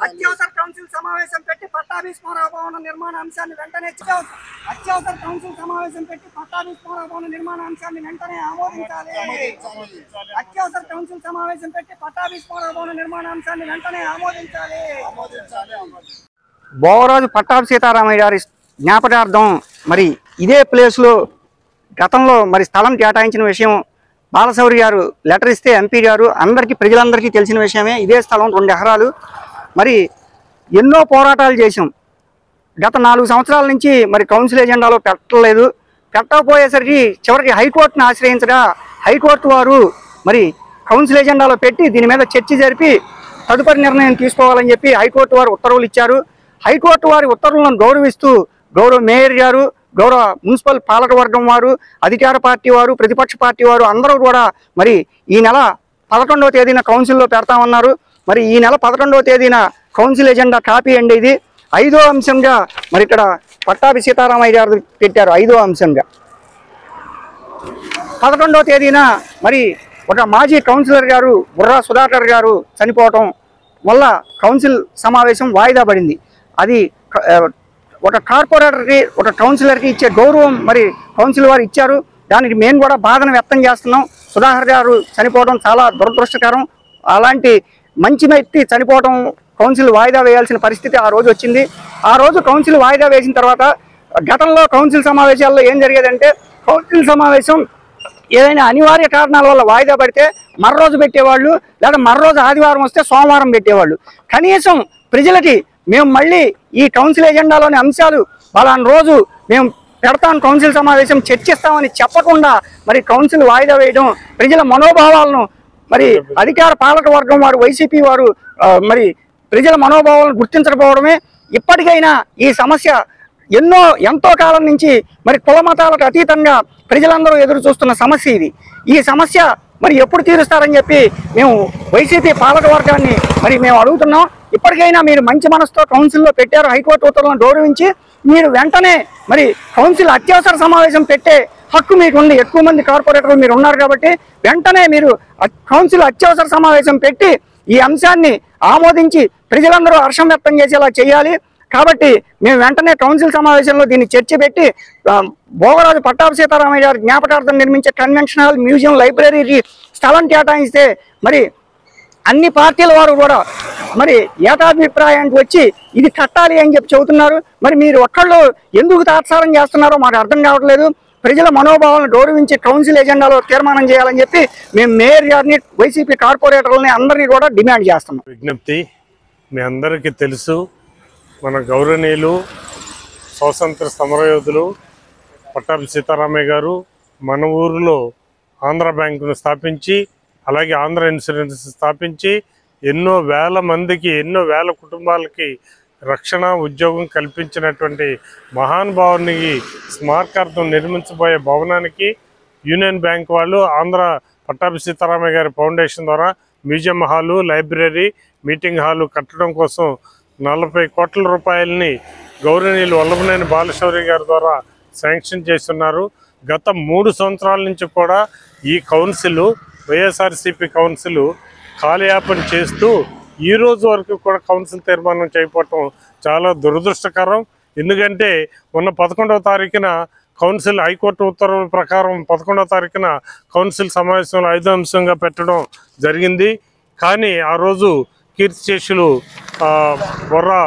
అత్యవసర కౌన్సిల్ సమావేశం పెట్టి పట్టాభి స్మారక భవన నిర్మాణ అంశాన్ని వెంటనే అత్యవసర కౌన్సిల్ సమావేశం పెట్టి పట్టాభి స్మారక భవన నిర్మాణ అంశాన్ని వెంటనే ఆమోదించాలి. అత్యవసర కౌన్సిల్ సమావేశం పెట్టి పట్టాభి స్మారక భవన నిర్మాణ అంశాన్ని వెంటనే ఆమోదించాలి. భోగరాజు పట్టాభి సీతారామయ్య గారి జ్ఞాపకార్థం మరి ఇదే ప్లేస్లో గతంలో మరి స్థలం కేటాయించిన విషయం బాలశౌరి గారు లెటర్ ఇస్తే ఎంపీ గారు అందరికీ ప్రజలందరికీ తెలిసిన విషయమే. ఇదే స్థలం 2 ఎకరాలు. మరి ఎన్నో పోరాటాలు చేసాం. గత 4 సంవత్సరాల నుంచి మరి కౌన్సిల్ ఎజెండాలో పెట్టలేదు. పెట్టకపోయేసరికి చివరికి హైకోర్టును ఆశ్రయించగా హైకోర్టు వారు మరి కౌన్సిల్ ఎజెండాలో పెట్టి దీని మీద చర్చ జరిపి తదుపరి నిర్ణయం తీసుకోవాలని చెప్పి హైకోర్టు వారు ఉత్తర్వులు ఇచ్చారు. హైకోర్టు వారి ఉత్తర్వులను గౌరవిస్తూ గౌరవ మేయర్ గారు, గౌరవ మున్సిపల్ పాలకవర్గం వారు, అధికార పార్టీ వారు, ప్రతిపక్ష పార్టీ వారు అందరూ కూడా మరి ఈ నెల 11వ తేదీన కౌన్సిల్లో పెడతామన్నారు. మరి ఈ నెల 11వ తేదీన కౌన్సిల్ ఎజెండా కాపీ అండి. ఇది 5వ అంశంగా మరి ఇక్కడ పట్టాభి సీతారామయ్య గారు పెట్టారు. 5వ అంశంగా 11వ తేదీన మరి ఒక మాజీ కౌన్సిలర్ గారు బుర్రా సుధాకర్ గారు చనిపోవటం వల్ల కౌన్సిల్ సమావేశం వాయిదా పడింది. అది ఒక కార్పొరేటర్కి ఒక కౌన్సిలర్కి ఇచ్చే గౌరవం మరి కౌన్సిల్ వారు ఇచ్చారు. దానికి మేము కూడా బాధను వ్యక్తం చేస్తున్నాం. సుధాకర్ గారు చనిపోవడం చాలా దురదృష్టకరం. అలాంటి మంచి వ్యక్తి చనిపోవడం కౌన్సిల్ వాయిదా వేయాల్సిన పరిస్థితి ఆ రోజు వచ్చింది. ఆ రోజు కౌన్సిల్ వాయిదా వేసిన తర్వాత గతంలో కౌన్సిల్ సమావేశాల్లో ఏం జరిగేదంటే కౌన్సిల్ సమావేశం ఏదైనా అనివార్య కారణాల వల్ల వాయిదా పడితే మర్రోజు పెట్టేవాళ్ళు, లేదా మర్రోజు ఆదివారం వస్తే సోమవారం పెట్టేవాళ్ళు. కనీసం ప్రజలకి మేము మళ్ళీ ఈ కౌన్సిల్ ఎజెండాలోని అంశాలు పలానా రోజు మేము పెడతాం, కౌన్సిల్ సమావేశం చర్చిస్తామని చెప్పకుండా మరి కౌన్సిల్ వాయిదా వేయడం ప్రజల మనోభావాలను మరి అధికార పాలక వర్గం వారు వైసీపీ వారు మరి ప్రజల మనోభావాలను గుర్తించకపోవడమే. ఇప్పటికైనా ఈ సమస్య ఎంతో కాలం నుంచి మరి కుల మతాలకు అతీతంగా ప్రజలందరూ ఎదురు చూస్తున్న సమస్య ఇది. ఈ సమస్య మరి ఎప్పుడు తీరుస్తారని చెప్పి మేము వైసీపీ పాలక వర్గాన్ని మరి మేము అడుగుతున్నాం. ఇప్పటికైనా మీరు మంచి మనసుతో కౌన్సిల్లో పెట్టారు, హైకోర్టు ఉత్తర్వులను గౌరవించి మీరు వెంటనే మరి కౌన్సిల్ అత్యవసర సమావేశం పెట్టే హక్కు మీకు ఉంది. ఎక్కువ మంది కార్పొరేటర్లు మీరు ఉన్నారు కాబట్టి వెంటనే మీరు కౌన్సిల్ అత్యవసర సమావేశం పెట్టి ఈ అంశాన్ని ఆమోదించి ప్రజలందరూ హర్షం వ్యక్తం చేసేలా చేయాలి. కాబట్టి మేము వెంటనే కౌన్సిల్ సమావేశంలో దీన్ని చర్చ పెట్టి భోగరాజు పట్టాభి సీతారామయ్య గారి జ్ఞాపకార్థం నిర్మించే కన్వెన్షన్ హాల్, మ్యూజియం, లైబ్రరీకి స్థలం కేటాయిస్తే మరి అన్ని పార్టీల వారు కూడా మరి ఏకాభిప్రాయానికి వచ్చి ఇది కట్టాలి అని చెప్పి చెబుతున్నారు. మరి మీరు ఒక్కళ్ళు ఎందుకు తాత్సారం చేస్తున్నారో మాకు అర్థం కావట్లేదు. ప్రజల మనోభావాలను గౌరవించి కౌన్సిల్ ఎజెండాలో తీర్మానం చేయాలని చెప్పి మేము మేయర్ గారిని, వైసీపీ కార్పొరేటర్లని అందరినీ కూడా డిమాండ్ చేస్తున్నాం. విజ్ఞప్తి, మీ అందరికీ తెలుసు, మన గౌరవనీయులు స్వాతంత్ర సమరయోధులు పట్టాభి సీతారామయ్య గారు మన ఊరిలో ఆంధ్ర బ్యాంకును స్థాపించి, అలాగే ఆంధ్ర ఇన్సూరెన్స్ స్థాపించి ఎన్నో వేల మందికి, ఎన్నో వేల కుటుంబాలకి రక్షణ, ఉద్యోగం కల్పించినటువంటి మహానుభావునికి స్మారకార్థం నిర్మించబోయే భవనానికి యూనియన్ బ్యాంక్ వాళ్ళు ఆంధ్ర పట్టాభి సీతారామయ్య గారి ఫౌండేషన్ ద్వారా museum hall, library, meeting hall కట్టడం కోసం 40 కోట్ల రూపాయలని గౌరవనీయులు వల్లభనేని బాలశౌరి గారి ద్వారా శాంక్షన్ చేస్తున్నారు. గత 3 సంవత్సరాల నుంచి కూడా ఈ కౌన్సిల్, వైఎస్ఆర్సీపీ కౌన్సిల్ కాలయాపన చేస్తూ ఈ రోజు వరకు కూడా కౌన్సిల్ తీర్మానం చేయకపోవటం చాలా దురదృష్టకరం. ఎందుకంటే మొన్న 11వ తారీఖున కౌన్సిల్ హైకోర్టు ఉత్తర్వుల ప్రకారం 11వ తారీఖున కౌన్సిల్ సమావేశంలో 5వ అంశంగా పెట్టడం జరిగింది. కానీ ఆ రోజు కీర్తిశేషులు బొర్రా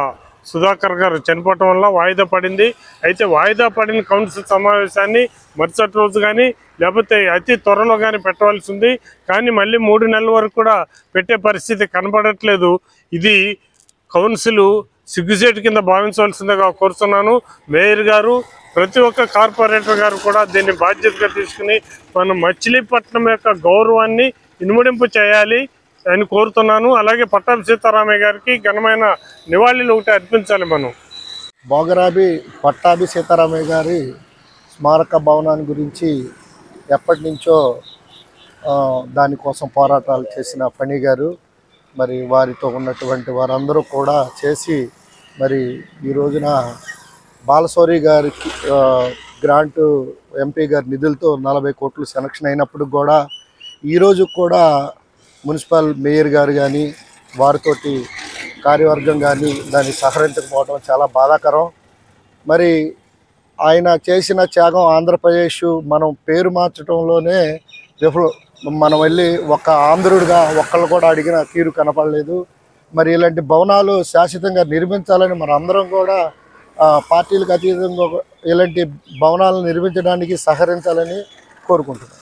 సుధాకర్ గారు చనిపోవటం వల్ల వాయిదా పడింది. అయితే వాయిదా పడిన కౌన్సిల్ సమావేశాన్ని మరుసటి రోజు కానీ లేకపోతే అతి త్వరలో కానీ పెట్టవలసి ఉంది. కానీ మళ్ళీ 3 నెలల వరకు కూడా పెట్టే పరిస్థితి కనపడట్లేదు. ఇది కౌన్సిల్ సిగ్గుచేటు కింద భావించవలసిందిగా కోరుతున్నాను. మేయర్ గారు, ప్రతి ఒక్క కార్పొరేటర్ గారు కూడా దీన్ని బాధ్యతగా తీసుకుని మన మచిలీపట్నం యొక్క గౌరవాన్ని ఇనుమడింపు చేయాలి అని కోరుతున్నాను. అలాగే పట్టాభి సీతారామయ్య గారికి ఘనమైన నివాళులు ఒకటి అర్పించాలి. మనం భోగరాజు పట్టాభి సీతారామయ్య గారి స్మారక భవనాన్ని గురించి ఎప్పటి నుంచో దానికోసం పోరాటాలు చేసిన ఫణి గారు, మరి వారితో ఉన్నటువంటి వారందరూ కూడా చేసి మరి ఈ రోజున బాలశౌరి గారికి గ్రాంటు ఎంపీ గారి నిధులతో 40 కోట్లు శాంక్షన్ అయినప్పుడు కూడా ఈరోజు కూడా మున్సిపల్ మేయర్ గారు కానీ, వారితోటి కార్యవర్గం కానీ దాన్ని సహకరించకపోవడం చాలా బాధాకరం. మరి ఆయన చేసిన త్యాగం ఆంధ్రప్రదేశ్ మనం పేరు మార్చడంలోనే మనం వెళ్ళి ఒక ఆంధ్రుడిగా ఒక్కళ్ళు కూడా అడిగిన తీరు కనపడలేదు. మరి ఇలాంటి భవనాలు శాశ్వతంగా నిర్మించాలని మన అందరం కూడా పార్టీలకు అతీతంగా ఇలాంటి భవనాలను నిర్మించడానికి సహకరించాలని కోరుకుంటున్నాం.